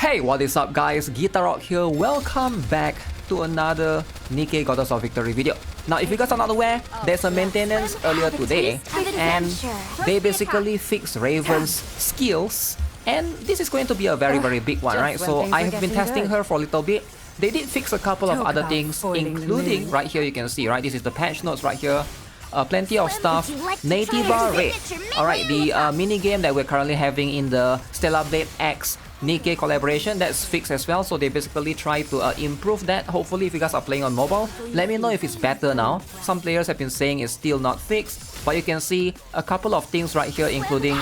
Hey, what is up guys, GuitarRock here, welcome back to another Nikke Goddess of Victory video. Now if you guys are not aware, there's a maintenance earlier today and they basically fixed Raven's skills, and this is going to be a very big one, right? So I have been testing her for a little bit. They did fix a couple of other things, including right here you can see, right, this is the patch notes right here. Plenty of stuff. Native rate. Alright, the mini game that we're currently having in the Stellar Blade X Nikke collaboration, that's fixed as well. So they basically try to improve that. Hopefully if you guys are playing on mobile, let me know if it's better now. Some players have been saying it's still not fixed, but you can see a couple of things right here, including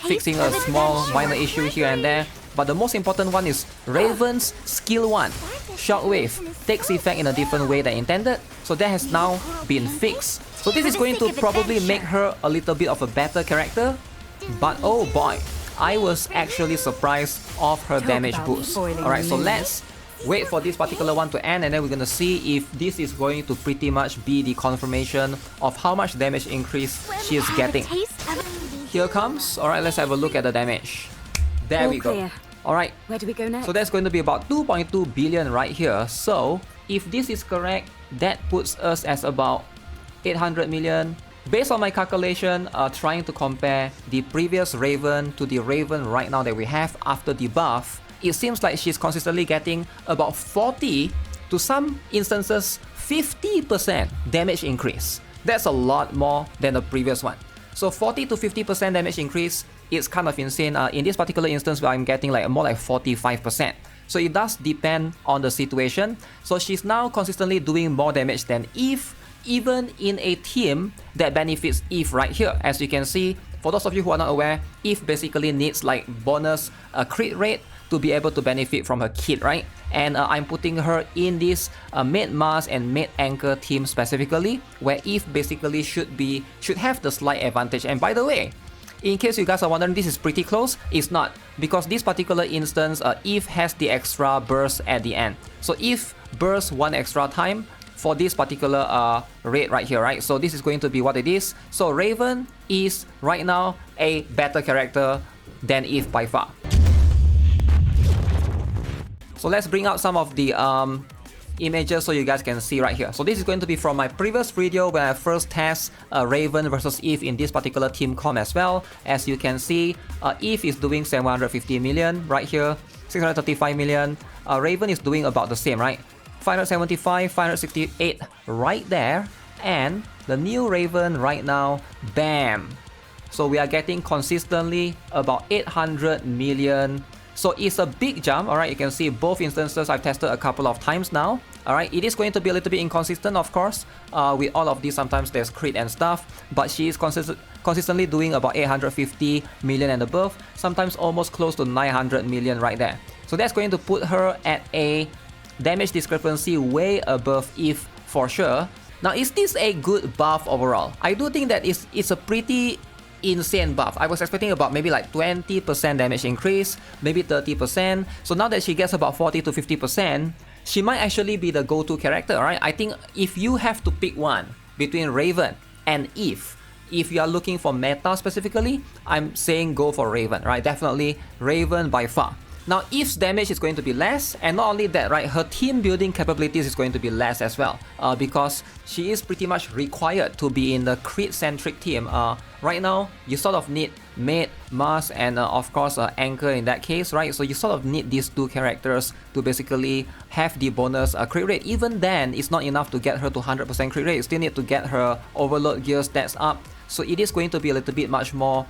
fixing a small minor issue here and there. But the most important one is Raven's skill 1, Shockwave, takes effect in a different way than intended. So that has now been fixed. So this is going to probably make her a little bit of a better character. But oh boy, I was actually surprised of her damage boost. Alright, so let's wait for this particular one to end, and then we're gonna see if this is going to pretty much be the confirmation of how much damage increase she is getting. Here comes. Alright, let's have a look at the damage. There we go. Alright, where do we go next? So that's going to be about 2.2 billion right here. So if this is correct, that puts us as about 800 million. Based on my calculation, trying to compare the previous Raven to the Raven right now that we have after the buff, it seems like she's consistently getting about 40 to some instances 50% damage increase. That's a lot more than the previous one. So 40 to 50% damage increase is kind of insane. In this particular instance where I'm getting like more like 45%. So it does depend on the situation. So she's now consistently doing more damage than Eve, even in a team that benefits Eve right here. As you can see, for those of you who are not aware, Eve basically needs like bonus crit rate to be able to benefit from her kit, right? And I'm putting her in this mid Mars and mid Anchor team specifically, where Eve basically should have the slight advantage. And by the way, in case you guys are wondering, this is pretty close. It's not, because this particular instance, Eve has the extra burst at the end. So Eve bursts one extra time for this particular rate right here, right? So this is going to be what it is. So Raven is right now a better character than Eve by far. So let's bring out some of the images so you guys can see right here. So this is going to be from my previous video when I first test Raven versus Eve in this particular team comp as well. As you can see, Eve is doing 750 million right here, 635 million. Raven is doing about the same, right? 575, 568 right there. And the new Raven right now, bam! So we are getting consistently about 800 million. So it's a big jump. Alright, you can see both instances I've tested a couple of times now. Alright, it is going to be a little bit inconsistent, of course. With all of these, sometimes there's crit and stuff, but she is consistently doing about 850 million and above, sometimes almost close to 900 million right there. So that's going to put her at a damage discrepancy way above Eve for sure. Now, is this a good buff overall? I do think that it's a pretty insane buff. I was expecting about maybe like 20% damage increase, maybe 30%. So now that she gets about 40 to 50%, she might actually be the go-to character, right? I think if you have to pick one between Raven and Eve, if you are looking for meta specifically, I'm saying go for Raven, right? Definitely Raven by far. Now, Eve's damage is going to be less, and not only that, right, her team building capabilities is going to be less as well, because she is pretty much required to be in the crit-centric team. Right now, you sort of need Mid, Mars, and of course Anchor in that case, right? So you sort of need these two characters to basically have the bonus crit rate. Even then, it's not enough to get her to 100% crit rate. You still need to get her overload gear stats up. So it is going to be a little bit much more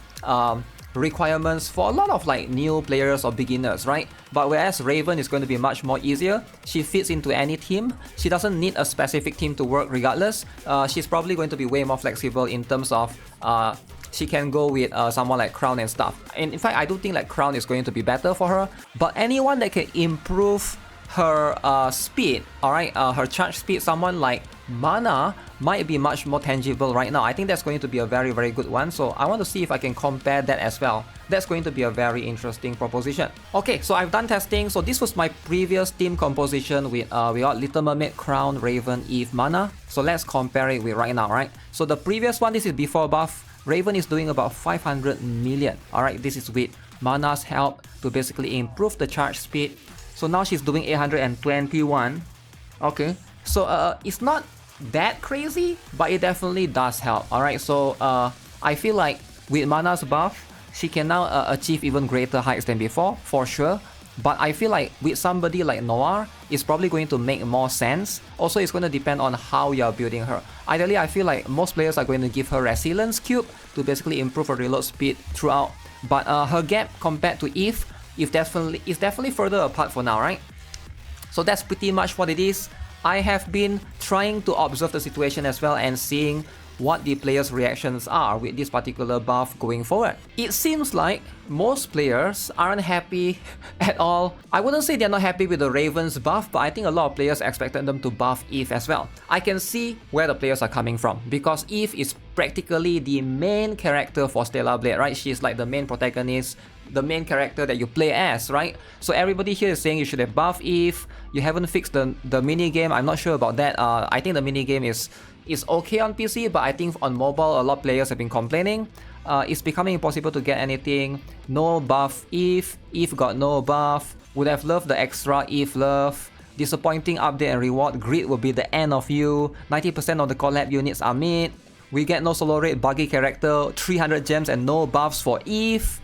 requirements for a lot of like new players or beginners, right? But whereas Raven is going to be much more easier, she fits into any team. She doesn't need a specific team to work regardless. She's probably going to be way more flexible in terms of she can go with someone like Crown and stuff. And in fact, I do think like Crown is going to be better for her. But anyone that can improve her speed, alright, her charge speed, someone like Mana might be much more tangible right now. I think that's going to be a very good one. So I want to see if I can compare that as well. That's going to be a very interesting proposition. Okay, so I've done testing. So this was my previous team composition with we got Little Mermaid, Crown, Raven, Eve, Mana. So let's compare it with right now, right? So the previous one, this is before buff. Raven is doing about 500 million. Alright, this is with Mana's help to basically improve the charge speed. So now she's doing 821. Okay, so it's not that crazy, but it definitely does help. Alright, so I feel like with Mana's buff, she can now achieve even greater heights than before, for sure. But I feel like with somebody like Noir, it's probably going to make more sense. Also, it's going to depend on how you're building her. Ideally, I feel like most players are going to give her Resilience Cube to basically improve her reload speed throughout. But her gap compared to Eve is definitely further apart for now, right? So that's pretty much what it is. I have been trying to observe the situation as well and seeing what the players' reactions are with this particular buff going forward. It seems like most players aren't happy at all. I wouldn't say they're not happy with the Raven's buff, but I think a lot of players expected them to buff Eve as well. I can see where the players are coming from, because Eve is practically the main character for Stellar Blade, right? She's like the main protagonist, the main character that you play as, right? So everybody here is saying you should have buffed Eve. You haven't fixed the mini game. I'm not sure about that. I think the mini game is okay on PC, but I think on mobile a lot of players have been complaining. It's becoming impossible to get anything. No buff Eve. Eve got no buff. Would have loved the extra Eve love. Disappointing update and reward. Grid will be the end of you. 90% of the collab units are mid. We get no solo rate, buggy character, 300 gems and no buffs for Eve.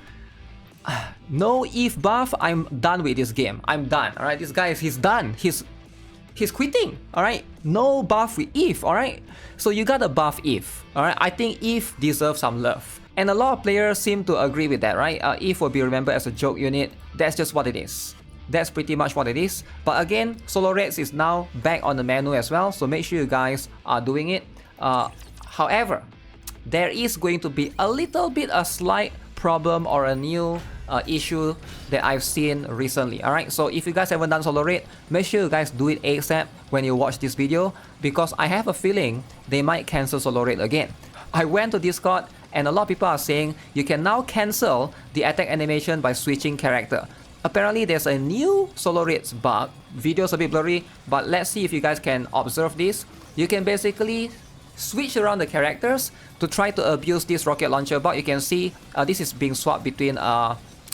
No Eve buff. I'm done with this game. I'm done. Alright, this guy he's done. He's quitting. Alright, no buff with Eve. Alright, so you gotta buff Eve. Alright, I think Eve deserves some love. And a lot of players seem to agree with that, right? Eve will be remembered as a joke unit. That's just what it is. That's pretty much what it is. But again, solo rates is now back on the menu as well, so make sure you guys are doing it. However, there is going to be a slight problem or a new issue that I've seen recently. Alright, so if you guys haven't done solo raid, make sure you guys do it ASAP when you watch this video, because I have a feeling they might cancel solo raid again. I went to Discord and a lot of people are saying you can now cancel the attack animation by switching character. Apparently there's a new solo raids bug. Video's a bit blurry, but let's see if you guys can observe this. You can basically switch around the characters to try to abuse this rocket launcher bug. You can see this is being swapped between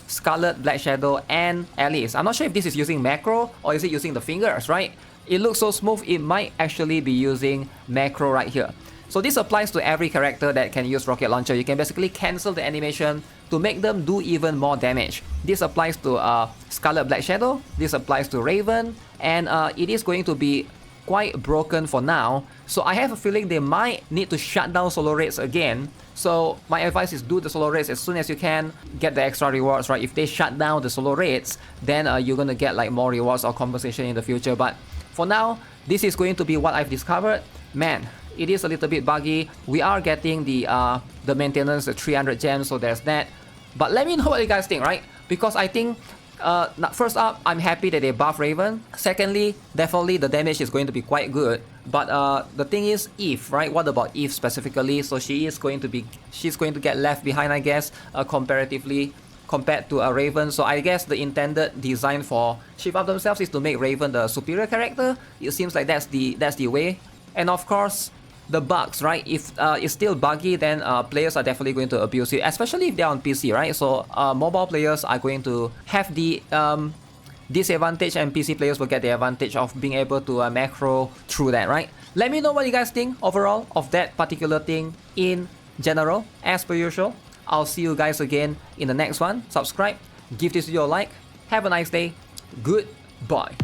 Scarlet, Black Shadow and Alice. I'm not sure if this is using macro or is it using the fingers, right? It looks so smooth, it might actually be using macro right here. So this applies to every character that can use rocket launcher. You can basically cancel the animation to make them do even more damage. This applies to Scarlet, Black Shadow, this applies to Raven, and it is going to be quite broken for now. So I have a feeling they might need to shut down solo raids again. So my advice is do the solo raids as soon as you can, get the extra rewards, right? If they shut down the solo raids, then you're gonna get like more rewards or compensation in the future. But for now, this is going to be what I've discovered. Man, it is a little bit buggy. We are getting the maintenance, the 300 gems, so there's that. But let me know what you guys think, right? Because I think first up, I'm happy that they buff Raven. Secondly, definitely the damage is going to be quite good. But the thing is Eve, right? What about Eve specifically? So she's going to get left behind, I guess, comparatively compared to a Raven. So I guess the intended design for Shift Up themselves is to make Raven the superior character. It seems like that's the way. And of course, the bugs, right? If it's still buggy, then players are definitely going to abuse it, especially if they're on PC, right? So mobile players are going to have the disadvantage and PC players will get the advantage of being able to macro through that, right? Let me know what you guys think overall of that particular thing in general. As per usual, I'll see you guys again in the next one. Subscribe, give this video a like, have a nice day, goodbye.